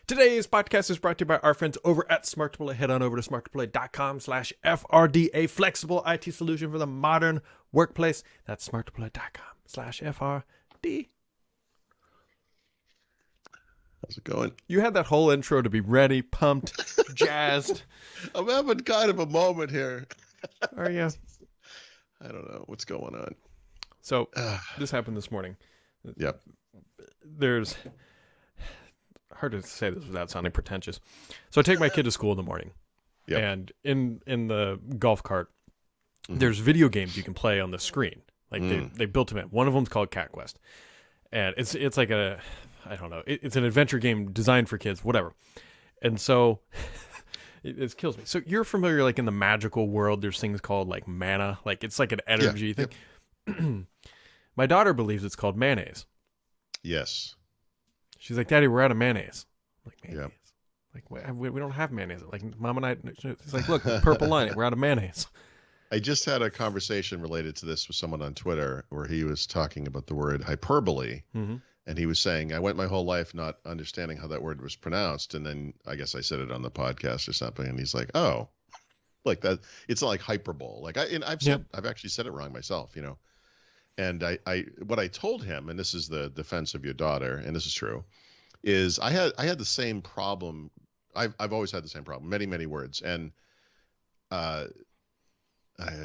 Today's podcast is brought to you by our friends over at Smart Deploy. Head on over to smartdeploy.com/FRD, a flexible IT solution for the modern workplace. That's smartdeploy.com/FRD. How's it going? You had that whole intro to be ready, pumped, jazzed. I'm having kind of a moment here. Are you? I don't know what's going on. So this happened this morning. Yep. There's hard to say this without sounding pretentious. So I take my kid to school in the morning, and in the golf cart, there's video games you can play on the screen. Like they built them in. One of them's called Cat Quest, and it's like a, I don't know, it's an adventure game designed for kids, whatever. And so it kills me. So you're familiar, like in the magical world, there's things called like mana, like it's like an energy thing. Yep. My daughter believes it's called mayonnaise. Yes. She's like, Daddy, we're out of mayonnaise. I'm like, mayonnaise? Yep. Like, we don't have mayonnaise. Like, Mom and I, it's like, look, the purple line, we're out of mayonnaise. I just had a conversation related to this with someone on Twitter where he was talking about the word hyperbole. Mm-hmm. And he was saying, I went my whole life not understanding how that word was pronounced. And then I guess I said it on the podcast or something. And he's like, oh, like that. It's not like hyperbole. Like I've actually said it wrong myself, you know. And what I told him, and this is the defense of your daughter, and this is true, is I had the same problem. I've always had the same problem. Many words, and it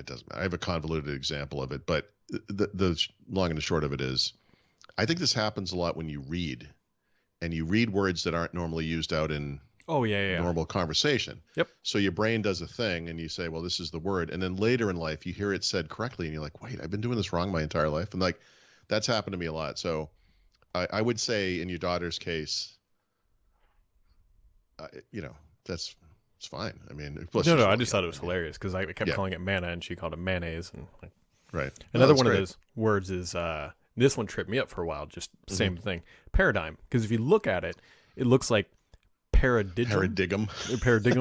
doesn't matter. I have a convoluted example of it, but the long and the short of it is, I think this happens a lot when you read, and you read words that aren't normally used out in normal conversation. Yep. So your brain does a thing and you say, well, this is the word. And then later in life, you hear it said correctly and you're like, wait, I've been doing this wrong my entire life. And like, that's happened to me a lot. So I would say in your daughter's case, it's fine. I mean, no, I just thought it was hilarious because I kept calling it mana and she called it mayonnaise. And like, right. Another one of those words is, this one tripped me up for a while. Just same thing. Paradigm. Because if you look at it, it looks like paradigm. Yeah. Paradigm.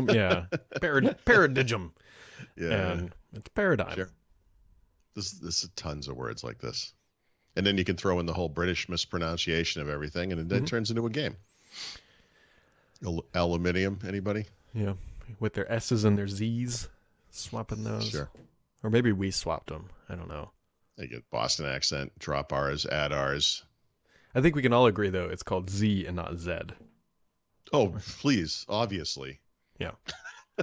Yeah. And it's paradigm. Sure. This is tons of words like this. And then you can throw in the whole British mispronunciation of everything, and then it turns into a game. Aluminium, anybody? Yeah. With their S's and their Z's, swapping those. Sure. Or maybe we swapped them. I don't know. They get Boston accent, drop R's, add R's. I think we can all agree, though, it's called Z and not Z. Oh, please, obviously. Yeah.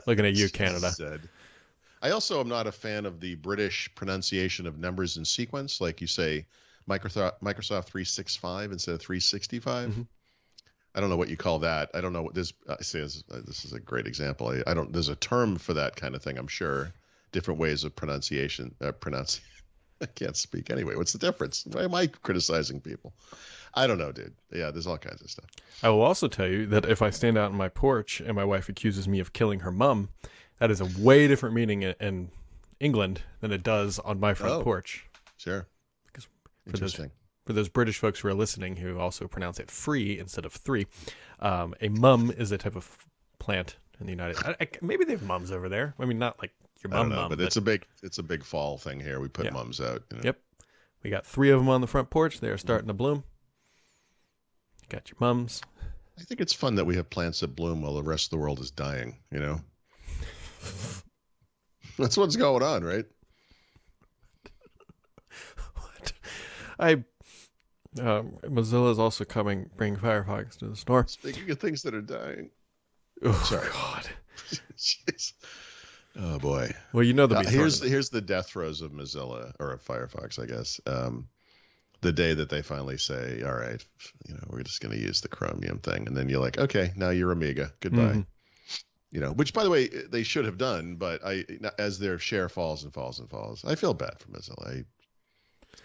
Looking at you, Canada. Zed. I also am not a fan of the British pronunciation of numbers in sequence. Like you say Microsoft 365 instead of 365. Mm-hmm. I don't know what you call that. I don't know what this. This is a great example. I don't. There's a term for that kind of thing. I'm sure. Different ways of pronunciation. I can't speak anyway. What's the difference? Why am I criticizing people? I don't know, dude. Yeah, there's all kinds of stuff. I will also tell you that if I stand out on my porch and my wife accuses me of killing her mom, that is a way different meaning in England than it does on my front porch. Sure. Because for those British folks who are listening who also pronounce it free instead of three, a mum is a type of plant in the United States. Maybe they have mums over there. I mean, not like your mum, but it's a big fall thing here. We put mums out. You know? Yep. We got 3 of them on the front porch. They are starting to bloom. Got your mums. I think it's fun that we have plants that bloom while the rest of the world is dying, you know? That's what's going on, right? What? Mozilla is also bringing Firefox to the store. Speaking of things that are dying. Oh, sorry. God. Jeez. Oh, boy. Well, you know here's the death throes of Mozilla, or of Firefox, I guess. The day that they finally say, all right, we're just going to use the Chromium thing. And then you're like, okay, now you're Amiga. Goodbye. Mm-hmm. Which, by the way, they should have done. But as their share falls and falls and falls, I feel bad for Mozilla.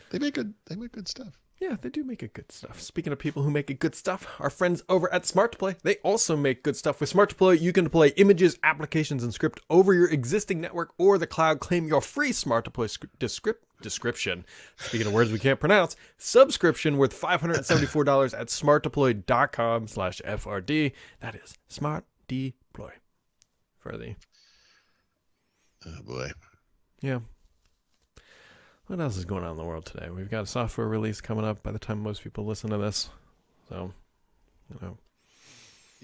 They make good stuff. Yeah, they do make good stuff. Speaking of people who make good stuff, our friends over at Smart Deploy, they also make good stuff. With Smart Deploy, you can deploy images, applications, and script over your existing network or the cloud. Claim your free Smart Deploy description. Speaking of words we can't pronounce, subscription worth $574 at smartdeploy.com/FRD. That is Smart Deploy. Oh, boy. Yeah. What else is going on in the world today? We've got a software release coming up by the time most people listen to this. So,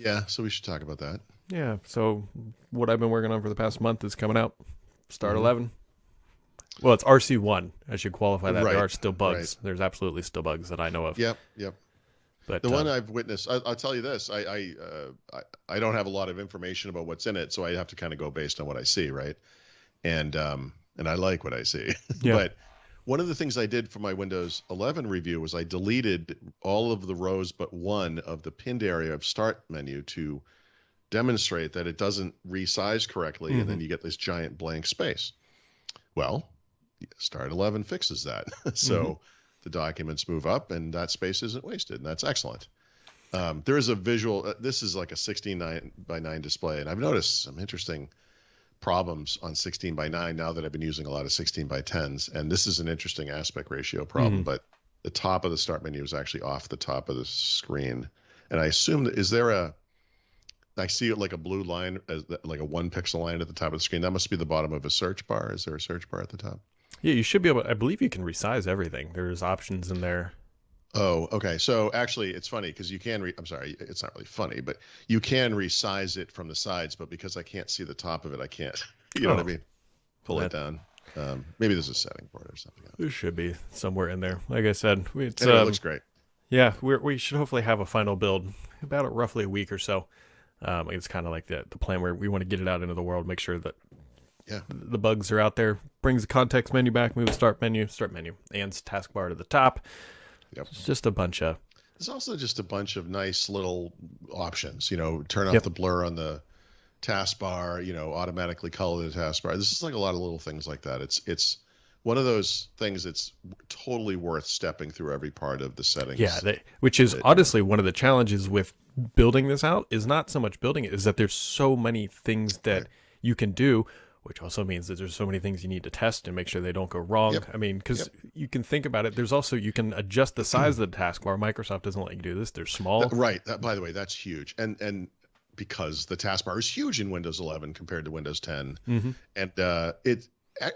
Yeah, so we should talk about that. Yeah, so what I've been working on for the past month is coming out. Start 11. Well, it's RC1. I should qualify that. Right, There are still bugs. right. There's absolutely still bugs that I know of. Yep, yep. But The one I've witnessed, I'll tell you this: I don't have a lot of information about what's in it, so I have to kind of go based on what I see, right? And I like what I see. Yeah. But one of the things I did for my Windows 11 review was I deleted all of the rows but one of the pinned area of Start menu to demonstrate that it doesn't resize correctly, and then you get this giant blank space. Well, Start 11 fixes that. So the documents move up and that space isn't wasted, and that's excellent. There is a visual, this is like a 16 by 9 display, and I've noticed some interesting problems on 16 by 9 now that I've been using a lot of 16 by 10s, and this is an interesting aspect ratio problem, but the top of the Start menu is actually off the top of the screen. And I assume that I see it like a blue line, like a 1 pixel line at the top of the screen. That must be the bottom of a search bar. Is there a search bar at the top? yeah, you should be able. I believe you can resize everything. There's options in there. Oh, okay. So actually, it's funny because you can. I'm sorry, it's not really funny, but you can resize it from the sides. But because I can't see the top of it, I can't. You know what I mean? Pull it down. Maybe there's a setting for it or something. There should be somewhere in there. Like I said, it looks great. Yeah, we should hopefully have a final build about roughly a week or so. It's kind of like the plan where we want to get it out into the world, make sure that the bugs are out there. Brings the context menu back, move the start menu, and taskbar to the top. Yep. It's just a bunch of. There's also just a bunch of nice little options. Turn off the blur on the taskbar. Automatically color the taskbar. This is like a lot of little things like that. It's one of those things that's totally worth stepping through every part of the settings. Yeah, which is honestly one of the challenges with building this out is not so much building it, is that there's so many things that you can do, which also means that there's so many things you need to test and make sure they don't go wrong. I mean, because you can think about it, there's also, you can adjust the size of the taskbar. Microsoft doesn't let you do this. They're small. Right. By the way, that's huge. And because the taskbar is huge in Windows 11 compared to Windows 10, and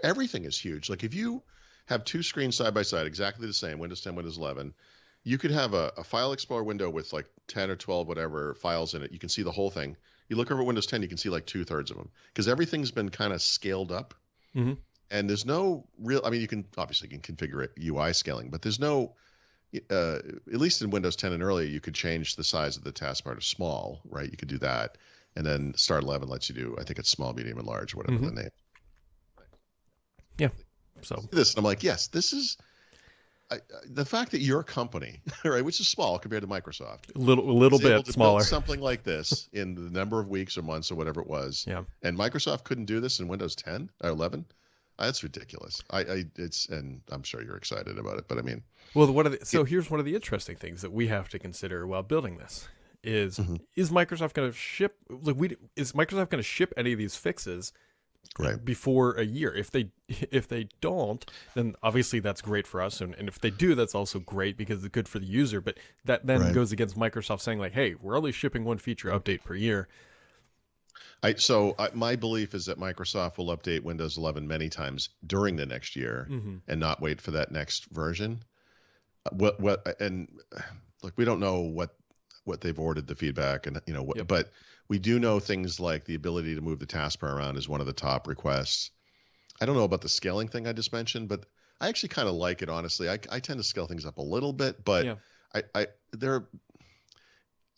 everything is huge. Like if you have two screens side by side, exactly the same, Windows 10, Windows 11, you could have a file explorer window with like 10 or 12 whatever files in it. You can see the whole thing. You look over Windows 10, you can see like 2/3 of them because everything's been kind of scaled up. And there's no real, I mean, you can configure it UI scaling, but there's no, at least in Windows 10 and earlier, you could change the size of the taskbar to small, right? You could do that. And then Start 11 lets you do, I think it's small, medium, and large, whatever the name. Yeah. So this, and I'm like, yes, this is the fact that your company, right, which is small compared to Microsoft, a little bit smaller, something like this in the number of weeks or months or whatever it was. Yeah. And Microsoft couldn't do this in Windows 10 or 11. That's ridiculous. And I'm sure you're excited about it, but I mean, well, here's one of the interesting things that we have to consider while building this is Microsoft going to ship? Is Microsoft going to ship any of these fixes before a year? If they don't, then obviously that's great for us, and if they do, that's also great because it's good for the user. But that then goes against Microsoft saying like, hey, we're only shipping one feature update per year. My belief is that Microsoft will update Windows 11 many times during the next year and not wait for that next version. And look, we don't know what they've ordered, the feedback, and but we do know things like the ability to move the taskbar around is one of the top requests. I don't know about the scaling thing I just mentioned, but I actually kind of like it, honestly. I tend to scale things up a little bit, but I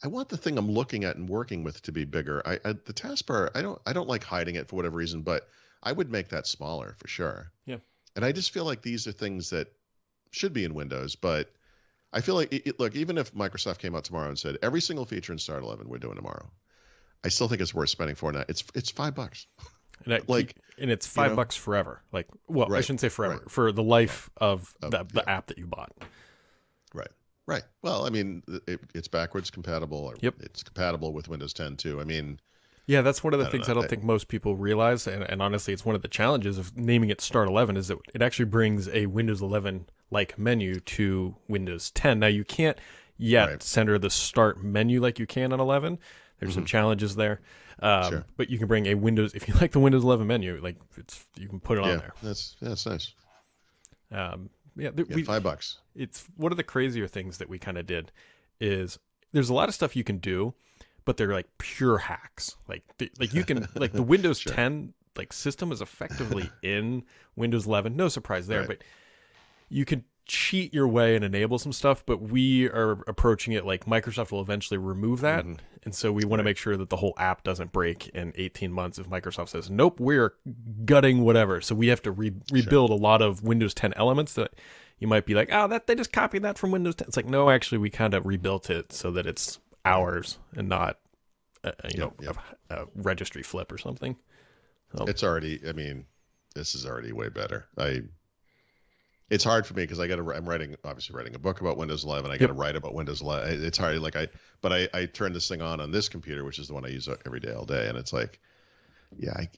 want the thing I'm looking at and working with to be bigger. The taskbar, I don't like hiding it for whatever reason, but I would make that smaller for sure. Yeah. And I just feel like these are things that should be in Windows, but I feel like look, even if Microsoft came out tomorrow and said every single feature in Start 11 we're doing tomorrow, I still think it's worth spending for now. It's $5. And it's $5 forever. Like, well, I shouldn't say forever, for the life of the app that you bought. Right. Well, I mean, it's backwards compatible. Or it's compatible with Windows 10 too. I mean, yeah, that's one of the things I don't think most people realize, and honestly, it's one of the challenges of naming it Start 11 is that it actually brings a Windows 11 like menu to Windows 10. Now you can't yet center the Start menu like you can on 11. There's some challenges there, but you can bring a Windows, if you like the Windows 11 menu, like you can put it on there. That's nice. $5. It's one of the crazier things that we kind of did is there's a lot of stuff you can do, but they're like pure hacks. Like you can like the Windows 10 like system is effectively in Windows 11. No surprise there, but you can cheat your way and enable some stuff, but we are approaching it like Microsoft will eventually remove that. And so we want to make sure that the whole app doesn't break in 18 months if Microsoft says, nope, we're gutting whatever. So we have to rebuild a lot of Windows 10 elements that you might be like, that they just copied that from Windows 10. It's like, no, actually, we kind of rebuilt it so that it's ours and not, a registry flip or something. So. It's already, I mean, this is already way better. It's hard for me because I'm obviously writing a book about Windows 11. I got to write about Windows 11. It's hard. Like I turn this thing on this computer, which is the one I use every day, all day. And it's like, I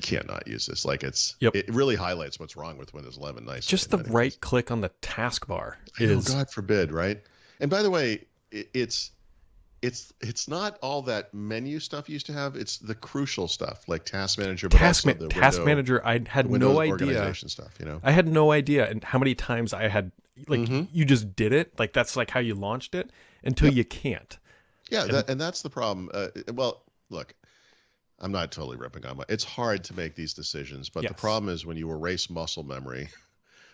can't not use this. Like it really highlights what's wrong with Windows 11. Nice. Just the right click on the taskbar is. God forbid, right? And by the way, it's not all that menu stuff you used to have. It's the crucial stuff like Task Manager, but also the Task Manager. I had no idea. Organization stuff, I had no idea, and how many times I had like you just did it. Like that's like how you launched it until you can't. Yeah, and that's the problem. Well, look, I'm not totally ripping on it's hard to make these decisions, but the problem is when you erase muscle memory.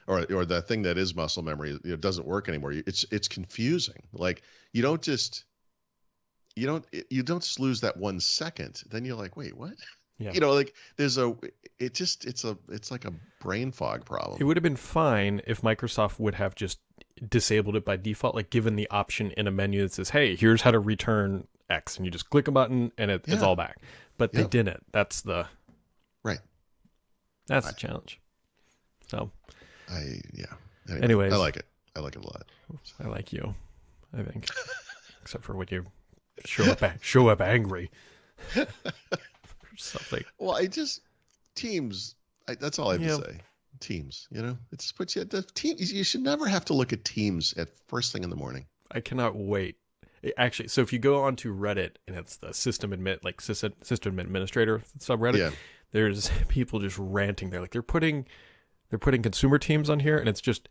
Or the thing that is muscle memory, it doesn't work anymore. It's confusing. Like you don't just lose that 1 second. Then you're like, wait, what? Yeah. Like it's like a brain fog problem. It would have been fine if Microsoft would have just disabled it by default, like given the option in a menu that says, hey, here's how to return X. And you just click a button and it's all back. But they didn't. That's the challenge. So anyways. I like it. I like it a lot. I like you, I think. Except for when you show up angry. Something. Well, Teams. That's all I have to say. Teams. It's puts you the Teams. You should never have to look at Teams at first thing in the morning. I cannot wait. Actually, so if you go onto Reddit and it's the system administrator subreddit, there's people just ranting there. Like they're putting consumer Teams on here, and it's just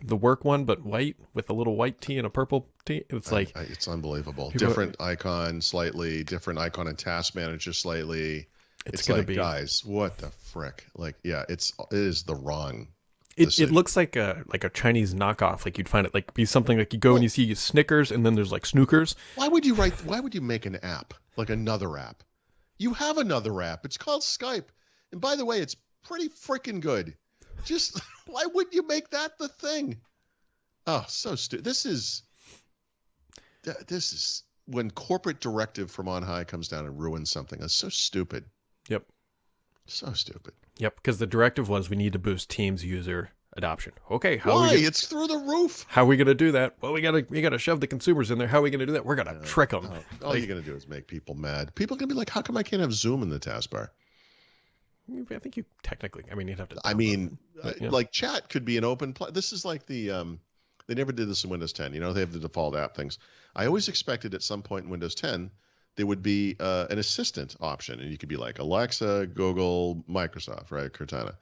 the work one, but white with a little white T and a purple T. It's like it's unbelievable. Different icon slightly, different icon in Task Manager slightly. It's gonna be, guys, what the frick? Like, it is the wrong. It looks like a Chinese knockoff. Like you'd find it like be something like you go and you see Snickers and then there's like Snookers. Why would you make an app like another app? You have another app. It's called Skype, and by the way, it's pretty freaking good. Just why wouldn't you make that the thing? Oh, so stupid. This is when corporate directive from on high comes down and ruins something. That's so stupid. Yep. So stupid. Yep, because the directive was we need to boost Teams user adoption. Okay, it's through the roof. How are we gonna do that? Well, we gotta shove the consumers in there. How are we gonna do that? We're gonna trick them. All you're gonna do is make people mad. People are gonna be like, how come I can't have Zoom in the taskbar? I think you technically. I mean, you'd have to. Like chat could be an open. This is like the. They never did this in Windows 10. They have the default app things. I always expected at some point in Windows 10 there would be an assistant option, and you could be like Alexa, Google, Microsoft, right, Cortana,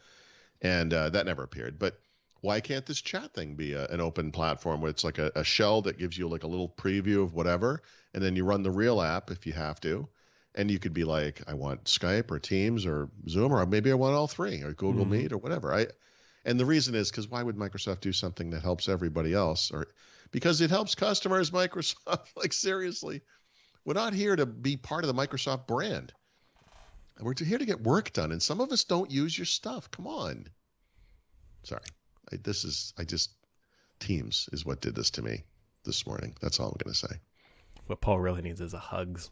and that never appeared. But why can't this chat thing be an open platform where it's like a shell that gives you like a little preview of whatever, and then you run the real app if you have to. And you could be like, I want Skype or Teams or Zoom, or maybe I want all three, or Google Meet or whatever. And the reason is because why would Microsoft do something that helps everybody else? Or because it helps customers, Microsoft. Like, seriously, we're not here to be part of the Microsoft brand. We're here to get work done. And some of us don't use your stuff. Come on. Sorry. Teams is what did this to me this morning. That's all I'm going to say. What Paul really needs is a hugs.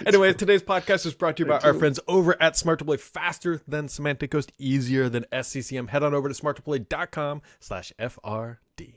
Anyways, today's podcast is brought to you by our friends over at Smart Deploy. Faster than Semantic Ghost, easier than SCCM. Head on over to smartdeploy.com/FRD.